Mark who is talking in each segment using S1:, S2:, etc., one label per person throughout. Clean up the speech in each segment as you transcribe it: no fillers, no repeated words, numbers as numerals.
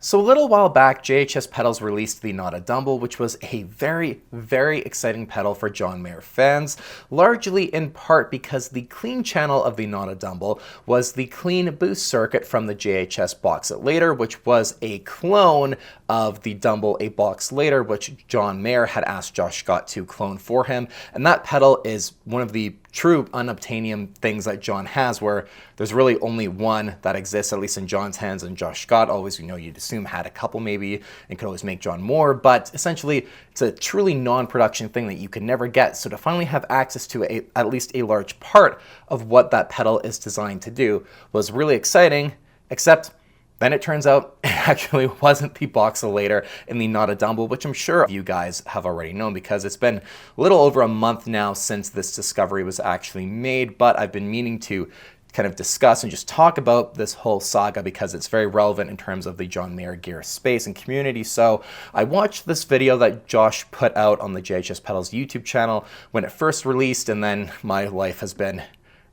S1: So a little while back, JHS Pedals released the NOTADUMBLE, which was a very, very exciting pedal for John Mayer fans, largely in part because the clean channel of the NOTADUMBLE was the clean boost circuit from the JHS Box It Later, which was a clone of the Dumble a box later, which John Mayer had asked Josh Scott to clone for him. And that pedal is one of the true unobtainium things that John has, where there's really only one that exists, at least in John's hands, and Josh Scott always, you'd assume had a couple maybe and could always make John more, but essentially it's a truly non-production thing that you can never get. So to finally have access to at least a large part of what that pedal is designed to do was really exciting, except then it turns out it actually wasn't the Box It Later in the NOTADUMBLE, which I'm sure you guys have already known because it's been a little over a month now since this discovery was actually made, but I've been meaning to kind of discuss and just talk about this whole saga because it's very relevant in terms of the John Mayer gear space and community. So I watched this video that Josh put out on the JHS Pedals YouTube channel when it first released, and then my life has been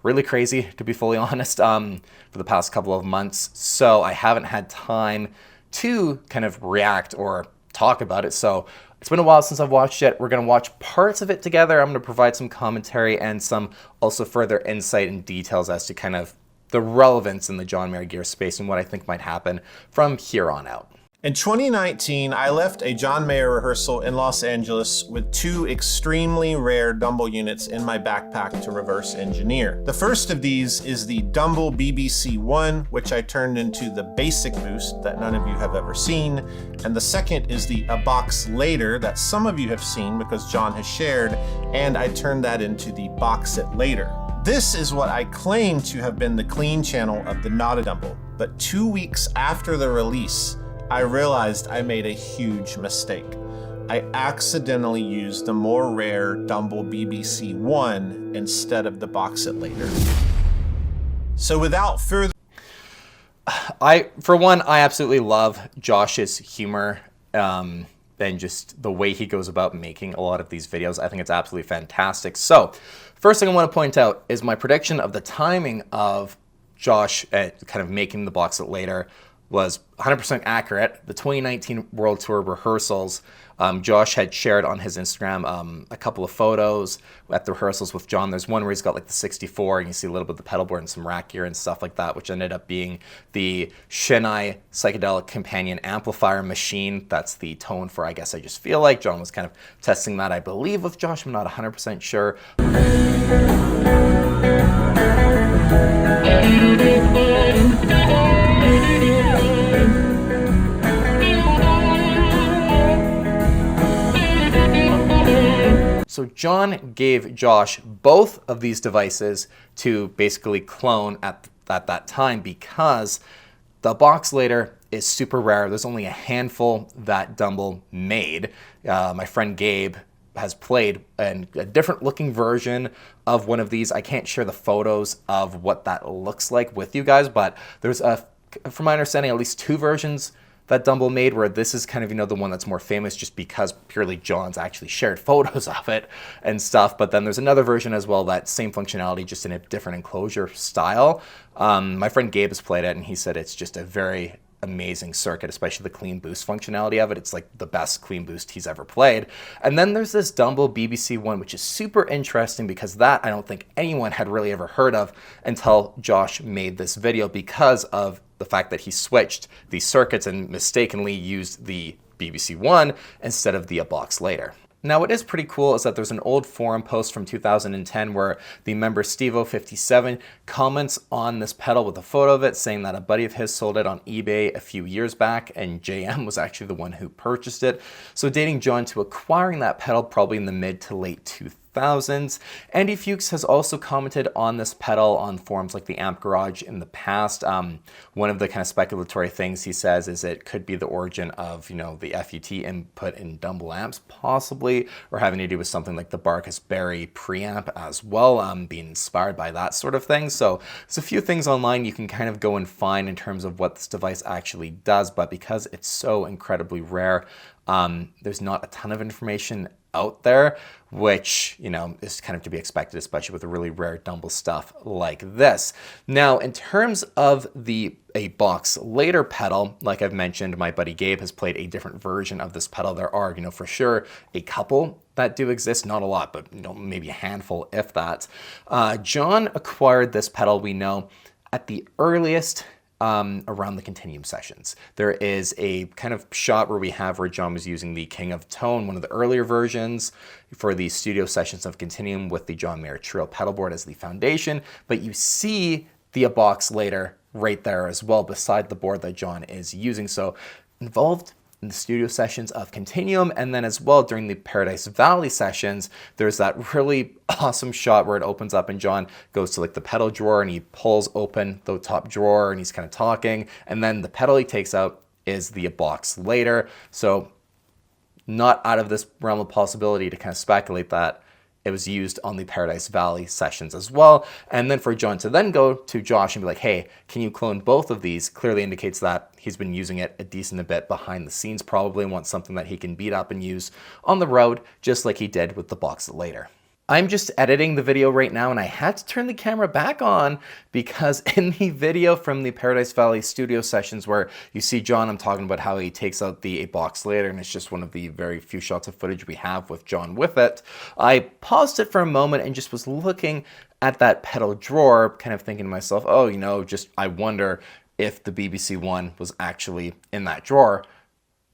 S1: really crazy, to be fully honest, for the past couple of months. So I haven't had time to kind of react or talk about it. So it's been a while since I've watched it. We're going to watch parts of it together. I'm going to provide some commentary and some also further insight and details as to kind of the relevance in the John Mayer gear space and what I think might happen from here on out.
S2: In 2019, I left a John Mayer rehearsal in Los Angeles with two extremely rare Dumble units in my backpack to reverse engineer. The first of these is the Dumble BBC-1, which I turned into the basic boost that none of you have ever seen, and the second is the A Box Later that some of you have seen because John has shared, and I turned that into the Box It Later. This is what I claim to have been the clean channel of the NOTADUMBLE, but 2 weeks after the release, I realized I made a huge mistake. I accidentally used the more rare Dumble BBC-1 instead of the Box It Later. So without further...
S1: For one, I absolutely love Josh's humor and just the way he goes about making a lot of these videos. I think it's absolutely fantastic. So first thing I want to point out is my prediction of the timing of Josh kind of making the Box It Later was 100% accurate. The 2019 World Tour rehearsals, Josh had shared on his Instagram a couple of photos at the rehearsals with John. There's one where he's got like the 64 and you see a little bit of the pedal board and some rack gear and stuff like that, which ended up being the Shinai Psychedelic Companion Amplifier Machine. That's the tone for I Guess I Just Feel Like. John was kind of testing that, I believe, with Josh. I'm not 100% sure. So John gave Josh both of these devices to basically clone at that time because the Box Later is super rare. There's only a handful that Dumble made. My friend Gabe has played a different looking version of one of these. I can't share the photos of what that looks like with you guys, but there's from my understanding, at least two versions that Dumble made, where this is kind of, the one that's more famous just because purely John's actually shared photos of it and stuff. But then there's another version as well, that same functionality, just in a different enclosure style. My friend Gabe has played it and he said it's just a very amazing circuit, especially the clean boost functionality of it. It's like the best clean boost he's ever played. And then there's this Dumble BBC-1, which is super interesting because that I don't think anyone had really ever heard of until Josh made this video because of the fact that he switched these circuits and mistakenly used the BBC-1 instead of the A Box Later. Now, what is pretty cool is that there's an old forum post from 2010 where the member Stevo57 comments on this pedal with a photo of it, saying that a buddy of his sold it on eBay a few years back, and JM was actually the one who purchased it. So dating John to acquiring that pedal probably in the mid to late 2000s. Andy Fuchs has also commented on this pedal on forums like the Amp Garage in the past. One of the kind of speculatory things he says is it could be the origin of, the FET input in Dumble amps, possibly, or having to do with something like the Barkus Berry preamp as well, being inspired by that sort of thing. So there's a few things online you can kind of go and find in terms of what this device actually does, but because it's so incredibly rare, there's not a ton of information out there, which, you know, is kind of to be expected, especially with a really rare Dumble stuff like this. Now, in terms of a box later pedal, like I've mentioned, my buddy Gabe has played a different version of this pedal. There are, you know, for sure a couple that do exist, not a lot, but, you know, maybe a handful, if that. John acquired this pedal, we know, at the earliest around the Continuum sessions. There is a kind of shot where John was using the King of Tone, one of the earlier versions, for the studio sessions of Continuum with the John Mayer Trio pedal board as the foundation, but you see the box later right there as well beside the board that John is using. So involved in the studio sessions of Continuum, and then as well during the Paradise Valley sessions, there's that really awesome shot where it opens up and John goes to like the pedal drawer and he pulls open the top drawer and he's kind of talking, and then the pedal he takes out is the box later. So not out of this realm of possibility to kind of speculate that it was used on the Paradise Valley sessions as well. And then for John to then go to Josh and be like, hey, can you clone both of these? Clearly indicates that he's been using it a decent bit behind the scenes, probably wants something that he can beat up and use on the road, just like he did with the box later. I'm just editing the video right now and I had to turn the camera back on because in the video from the Paradise Valley studio sessions where you see John, I'm talking about how he takes out the box later, and it's just one of the very few shots of footage we have with John with it. I paused it for a moment and just was looking at that pedal drawer, kind of thinking to myself, oh, you know, just I wonder if the BBC-1 was actually in that drawer.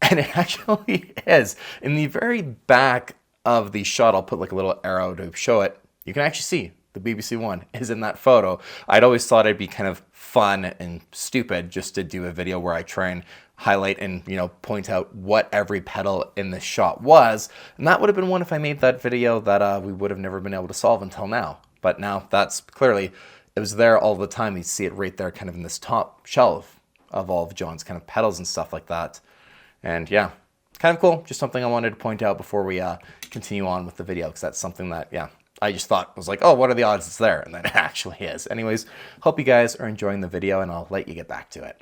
S1: And it actually is. In the very back of the shot, I'll put like a little arrow to show it. You can actually see the BBC-1 is in that photo. I'd always thought it'd be kind of fun and stupid just to do a video where I try and highlight and, you know, point out what every pedal in this shot was. And that would have been one if I made that video that we would have never been able to solve until now. But now that's clearly, it was there all the time. You see it right there kind of in this top shelf of all of John's kind of pedals and stuff like that. And yeah, kind of cool. Just something I wanted to point out before we continue on with the video, because that's something that, yeah, I just thought was like, oh, what are the odds it's there? And then it actually is. Anyways, hope you guys are enjoying the video and I'll let you get back to it.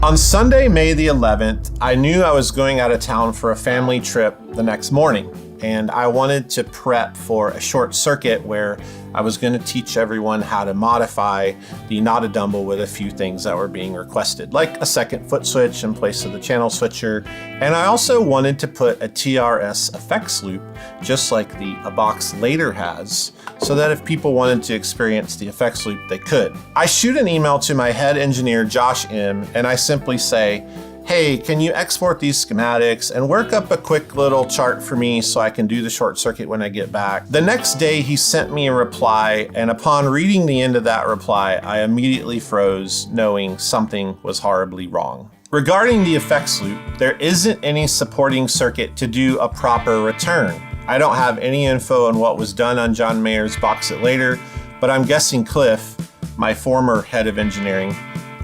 S2: On Sunday, May the 11th, I knew I was going out of town for a family trip the next morning, and I wanted to prep for a short circuit where I was going to teach everyone how to modify the NOTADUMBLE with a few things that were being requested, like a second foot switch in place of the channel switcher. And I also wanted to put a TRS effects loop, just like the box later has, so that if people wanted to experience the effects loop, they could. I shoot an email to my head engineer, Josh M., and I simply say, hey, can you export these schematics and work up a quick little chart for me so I can do the short circuit when I get back? The next day, he sent me a reply, and upon reading the end of that reply, I immediately froze, knowing something was horribly wrong. Regarding the effects loop, there isn't any supporting circuit to do a proper return. I don't have any info on what was done on John Mayer's Box It Later, but I'm guessing Cliff, my former head of engineering,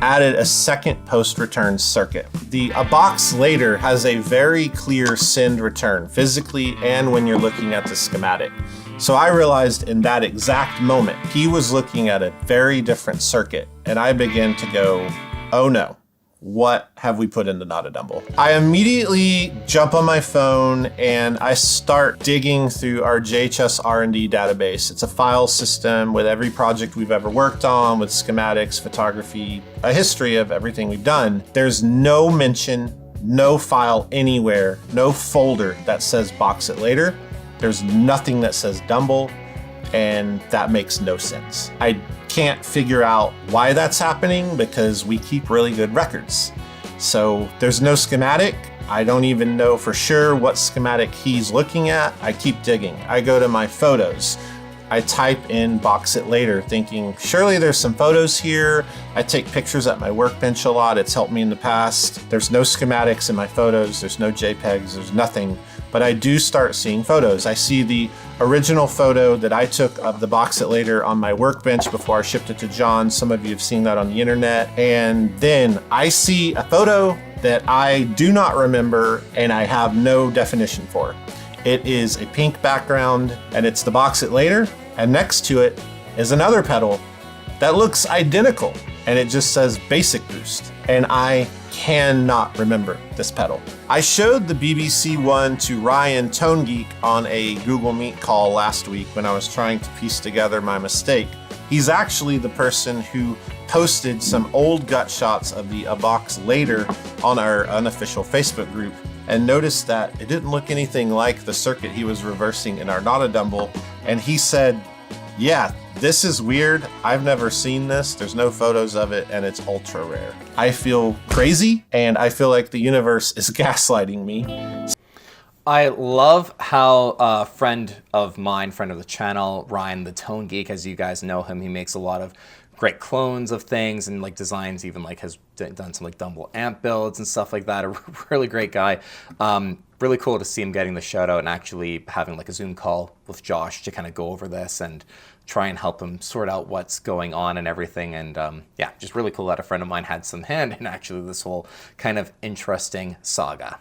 S2: added a second post-return circuit. The box later has a very clear send return, physically and when you're looking at the schematic. So I realized in that exact moment, he was looking at a very different circuit, and I began to go, oh no, what have we put into NOTADUMBLE? I immediately jump on my phone and I start digging through our JHS R&D database. It's a file system with every project we've ever worked on, with schematics, photography, a history of everything we've done. There's no mention, no file anywhere, no folder that says Box It Later. There's nothing that says Dumble, and that makes no sense. I can't figure out why that's happening because we keep really good records. So there's no schematic. I don't even know for sure what schematic he's looking at. I keep digging. I go to my photos. I type in Box It Later thinking, surely there's some photos here. I take pictures at my workbench a lot. It's helped me in the past. There's no schematics in my photos. There's no JPEGs. There's nothing. But I do start seeing photos. I see the original photo that I took of the Box It Later on my workbench before I shipped it to John. Some of you have seen that on the internet. And then I see a photo that I do not remember and I have no definition for. It is a pink background and it's the Box It Later. And next to it is another pedal that looks identical. And it just says Basic Boost. and I cannot remember this pedal. I showed the BBC-1 to Ryan Tone Geek on a Google Meet call last week when I was trying to piece together my mistake. He's actually the person who posted some old gut shots of the A Box Later on our unofficial Facebook group, and noticed that it didn't look anything like the circuit he was reversing in our NOTADUMBLE, and he said, yeah, this is weird. I've never seen this. There's no photos of it, and it's ultra rare. I feel crazy, and I feel like the universe is gaslighting me.
S1: I love how a friend of mine, friend of the channel, Ryan the Tone Geek, as you guys know him, he makes a lot of great clones of things and like designs, even like has done some like Dumble amp builds and stuff like that. A really great guy. Really cool to see him getting the shout out and actually having like a Zoom call with Josh to kind of go over this and try and help him sort out what's going on and everything. And yeah, just really cool that a friend of mine had some hand in actually this whole kind of interesting saga.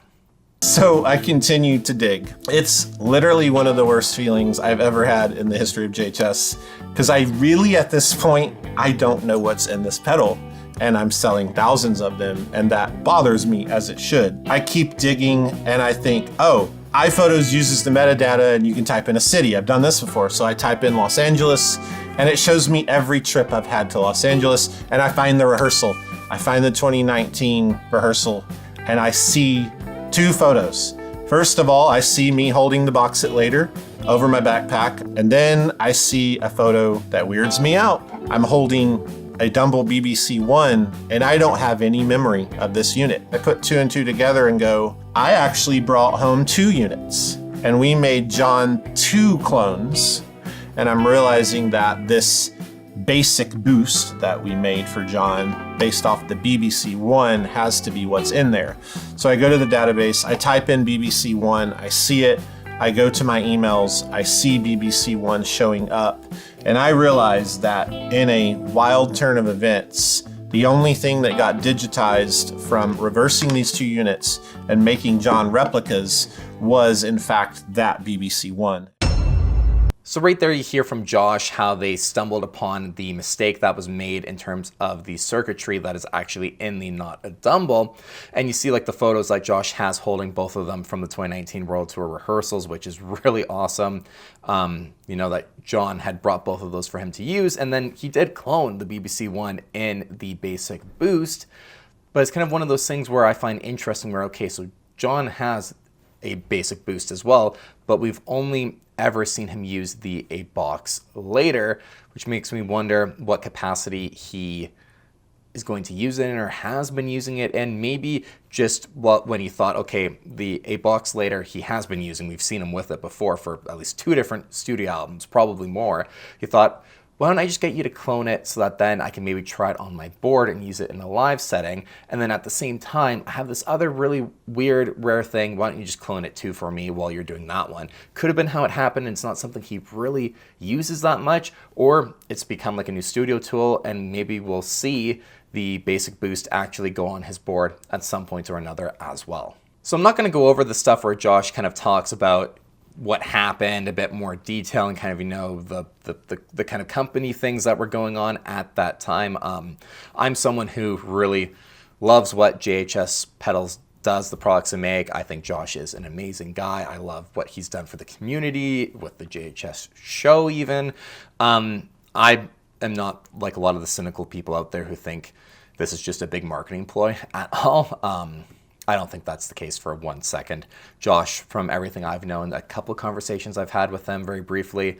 S2: So I continue to dig. It's literally one of the worst feelings I've ever had in the history of JHS, because I really, at this point, I don't know what's in this pedal, and I'm selling thousands of them, and that bothers me, as it should. I keep digging, and I think, oh, iPhotos uses the metadata, and you can type in a city. I've done this before, so I type in Los Angeles, and it shows me every trip I've had to Los Angeles, and I find the rehearsal. I find the 2019 rehearsal, and I see two photos. First of all, I see me holding the Box It Later over my backpack, and then I see a photo that weirds me out. I'm holding a Dumble BBC-1, and I don't have any memory of this unit. I put two and two together and go, I actually brought home 2 units, and we made John 2 clones, and I'm realizing that this basic boost that we made for John based off the BBC-1 has to be what's in there. So I go to the database, I type in BBC-1, I see it, I go to my emails, I see BBC-1 showing up, and I realize that in a wild turn of events, the only thing that got digitized from reversing these 2 units and making John replicas was in fact that BBC-1.
S1: So right there you hear from Josh how they stumbled upon the mistake that was made in terms of the circuitry that is actually in the NOTADUMBLE. And you see like the photos that Josh has holding both of them from the 2019 World Tour rehearsals, which is really awesome. You know, that John had brought both of those for him to use, and then he did clone the BBC-1 in the basic boost. But it's kind of one of those things where I find interesting where, okay, so John has a basic boost as well, but we've only ever seen him use the A Box Later, which makes me wonder what capacity he is going to use it in or has been using it in. Maybe just when he thought, okay, the A Box Later he has been using, we've seen him with it before for at least 2 different studio albums, probably more. He thought, why don't I just get you to clone it so that then I can maybe try it on my board and use it in a live setting. And then at the same time, I have this other really weird, rare thing. Why don't you just clone it too for me while you're doing that one? Could have been how it happened. And it's not something he really uses that much, or it's become like a new studio tool, and maybe we'll see the basic boost actually go on his board at some point or another as well. So I'm not going to go over the stuff where Josh kind of talks about what happened, a bit more detail, and kind of, you know, the kind of company things that were going on at that time. I'm someone who really loves what JHS Pedals does, the products they make. I think Josh is an amazing guy. I love what he's done for the community, with the JHS show even. I am not like a lot of the cynical people out there who think this is just a big marketing ploy at all. I don't think that's the case for 1 second. Josh, from everything I've known, a couple of conversations I've had with him very briefly,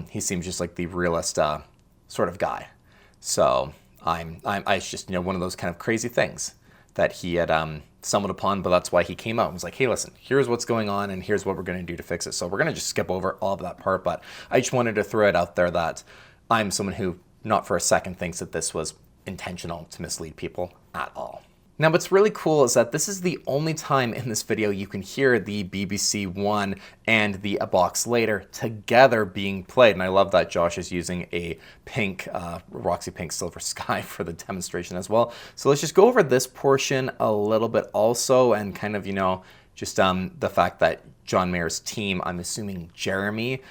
S1: he seems just like the realist sort of guy. So it's just, you know, one of those kind of crazy things that he had stumbled upon, but that's why he came out and was like, hey, listen, here's what's going on and here's what we're going to do to fix it. So we're going to just skip over all of that part, but I just wanted to throw it out there that I'm someone who not for a second thinks that this was intentional to mislead people at all. Now, what's really cool is that this is the only time in this video you can hear the BBC-1 and the A Box Later together being played. And I love that Josh is using a pink, Roxy Pink Silver Sky for the demonstration as well. So let's just go over this portion a little bit also and kind of, you know, just the fact that John Mayer's team, I'm assuming Jeremy,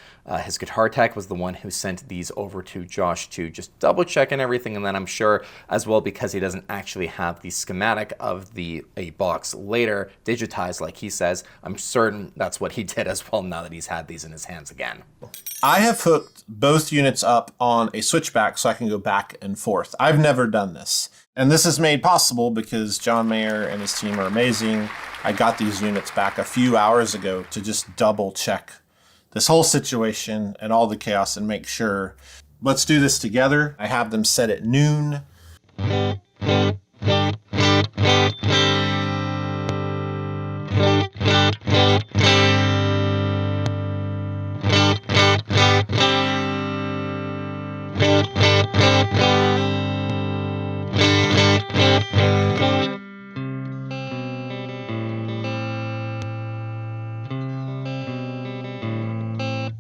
S1: his guitar tech, was the one who sent these over to Josh to just double check and everything. And then I'm sure as well, because he doesn't actually have the schematic of a box later digitized like he says, I'm certain that's what he did as well now that he's had these in his hands again.
S2: I have hooked both units up on a switchback so I can go back and forth. I've never done this. And this is made possible because John Mayer and his team are amazing. I got these units back a few hours ago to just double check this whole situation and all the chaos and make sure. Let's do this together. I have them set at noon.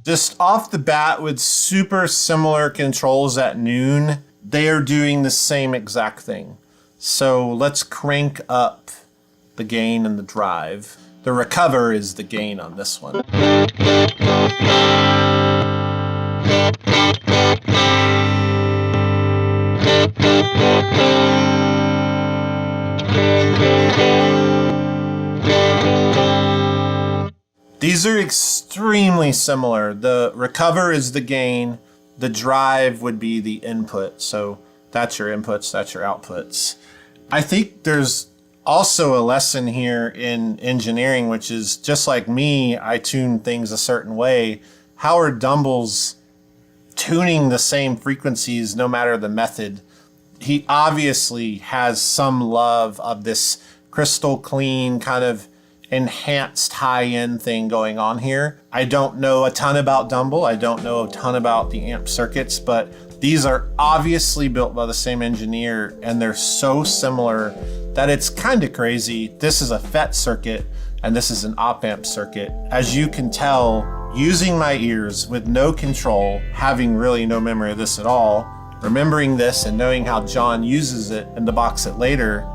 S2: Just off the bat with super similar controls at noon, they are doing the same exact thing. So let's crank up the gain and the drive. The recover is the gain on this one. These are extremely similar. The recover is the gain. The drive would be the input. So that's your inputs, that's your outputs. I think there's also a lesson here in engineering, which is just like me, I tune things a certain way. How are Dumbles tuning the same frequencies no matter the method? He obviously has some love of this crystal clean kind of enhanced high-end thing going on here. I don't know a ton about Dumble. I don't know a ton about the amp circuits, but these are obviously built by the same engineer and they're so similar that it's kind of crazy. This is a FET circuit and this is an op-amp circuit. As you can tell, using my ears with no control, having really no memory of this at all, remembering this and knowing how John uses it in the box it later,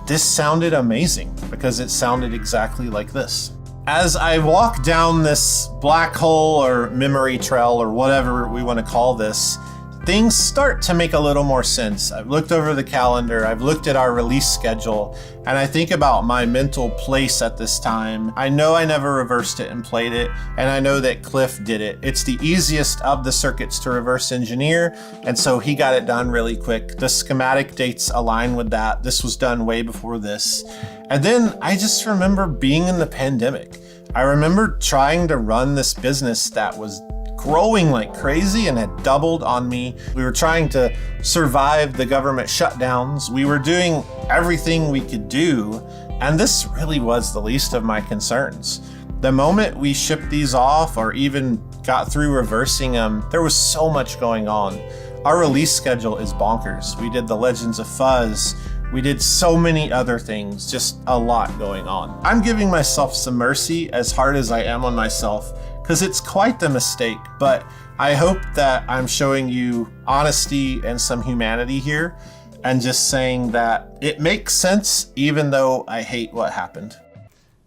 S2: this sounded amazing because it sounded exactly like this. As I walk down this black hole or memory trail or whatever we want to call this, things start to make a little more sense. I've looked over the calendar, I've looked at our release schedule, and I think about my mental place at this time. I know I never reversed it and played it, and I know that Cliff did it. It's the easiest of the circuits to reverse engineer, and so he got it done really quick. The schematic dates align with that. This was done way before this. And then I just remember being in the pandemic. I remember trying to run this business that was growing like crazy and had doubled on me. We were trying to survive the government shutdowns. We were doing everything we could do, and this really was the least of my concerns. The moment we shipped these off or even got through reversing them, there was so much going on. Our release schedule is bonkers. We did the Legends of Fuzz. We did so many other things, just a lot going on. I'm giving myself some mercy as hard as I am on myself, because it's quite the mistake, but I hope that I'm showing you honesty and some humanity here and just saying that it makes sense even though I hate what happened.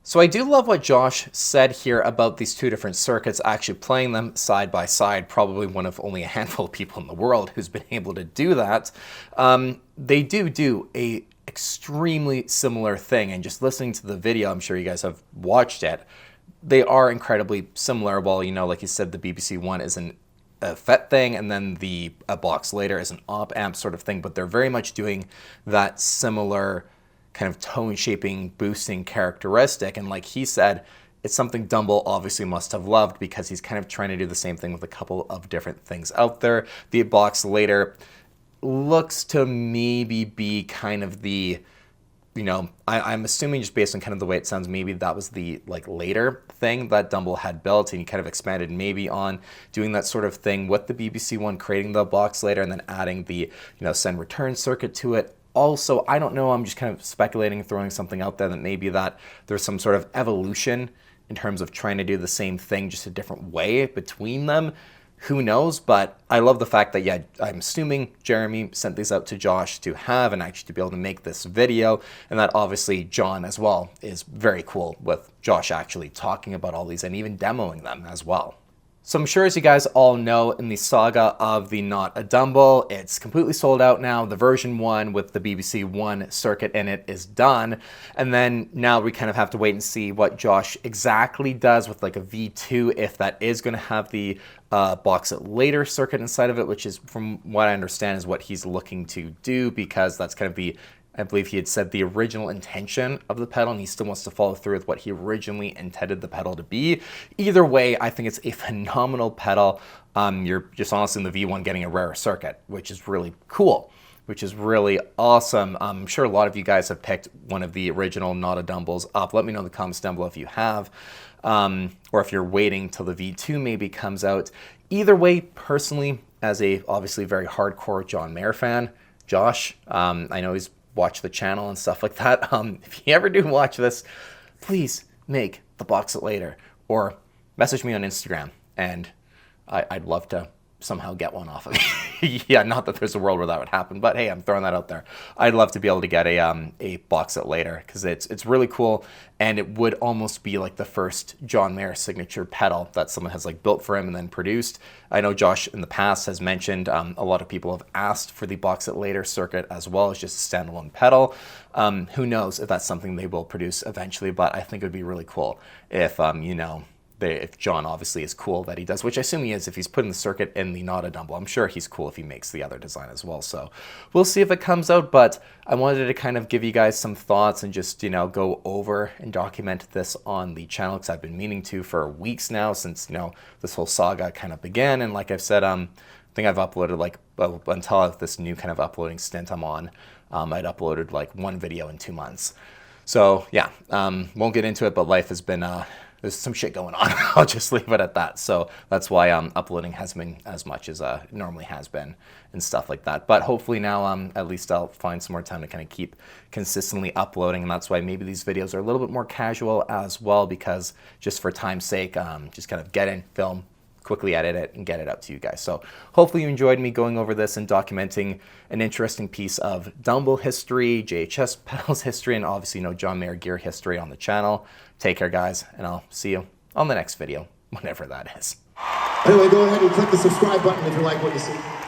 S1: So I do love what Josh said here about these two different circuits, actually playing them side by side, probably one of only a handful of people in the world who's been able to do that. They do a extremely similar thing, and just listening to the video, I'm sure you guys have watched it, they are incredibly similar. Well, you know, like you said, the BBC-1 is a FET thing, and then a box later is an op-amp sort of thing, but they're very much doing that similar kind of tone shaping, boosting characteristic. And like he said, it's something Dumble obviously must have loved because he's kind of trying to do the same thing with a couple of different things out there. The box later looks to maybe be kind of the, you know, I'm assuming just based on kind of the way it sounds, maybe that was the like later thing that Dumble had built, and he kind of expanded maybe on doing that sort of thing with the BBC-1, creating the box later and then adding the, you know, send return circuit to it. Also, I don't know, I'm just kind of speculating, throwing something out there that maybe that there's some sort of evolution in terms of trying to do the same thing, just a different way between them. who knows? But I love the fact that, yeah, I'm assuming Jeremy sent these out to Josh to have and actually to be able to make this video, and that obviously John as well is very cool with Josh actually talking about all these and even demoing them as well. So I'm sure, as you guys all know, in the saga of the NOTADUMBLE, it's completely sold out now. The version 1 with the BBC-1 circuit in it is done. And then now we kind of have to wait and see what Josh exactly does with like a V2, if that is going to have the box it later circuit inside of it, which is, from what I understand, is what he's looking to do, because that's kind of the, I believe he had said, the original intention of the pedal, and he still wants to follow through with what he originally intended the pedal to be. Either way, I think it's a phenomenal pedal. You're just honestly in the V1 getting a rarer circuit, which is really cool, which is really awesome. I'm sure a lot of you guys have picked one of the original NOTADUMBLEs up. Let me know in the comments down below if you have, or if you're waiting till the V2 maybe comes out. Either way, personally, as a obviously very hardcore John Mayer fan, Josh, I know he's watch the channel and stuff like that. If you ever do watch this, please make the box it later, or message me on Instagram, and I'd love to somehow get one off of me. Yeah, not that there's a world where that would happen, but hey, I'm throwing that out there. I'd love to be able to get a box it later, because it's really cool, and it would almost be like the first John Mayer signature pedal that someone has like built for him and then produced. I know Josh in the past has mentioned a lot of people have asked for the box it later circuit as well as just a standalone pedal. Who knows if that's something they will produce eventually, but I think it would be really cool if you know, if John obviously is cool that he does, which I assume he is if he's putting the circuit in the NOTADUMBLE. I'm sure he's cool if he makes the other design as well. So we'll see if it comes out, but I wanted to kind of give you guys some thoughts and just, you know, go over and document this on the channel, because I've been meaning to for weeks now, since, you know, this whole saga kind of began. And like I've said, I think I've uploaded like, until this new kind of uploading stint I'm on, I'd uploaded like one video in 2 months. So yeah, won't get into it, but life has been, there's some shit going on. I'll just leave it at that. So that's why uploading hasn't been as much as it normally has been and stuff like that. But hopefully now at least I'll find some more time to kind of keep consistently uploading. And that's why maybe these videos are a little bit more casual as well, because just for time's sake, just kind of get in, film, quickly edit it, and get it out to you guys. So hopefully you enjoyed me going over this and documenting an interesting piece of Dumble history, JHS Pedals history, and obviously, you know, John Mayer gear history on the channel. Take care, guys, and I'll see you on the next video, whenever that is.
S3: Anyway, go ahead and click the subscribe button if you like what you see.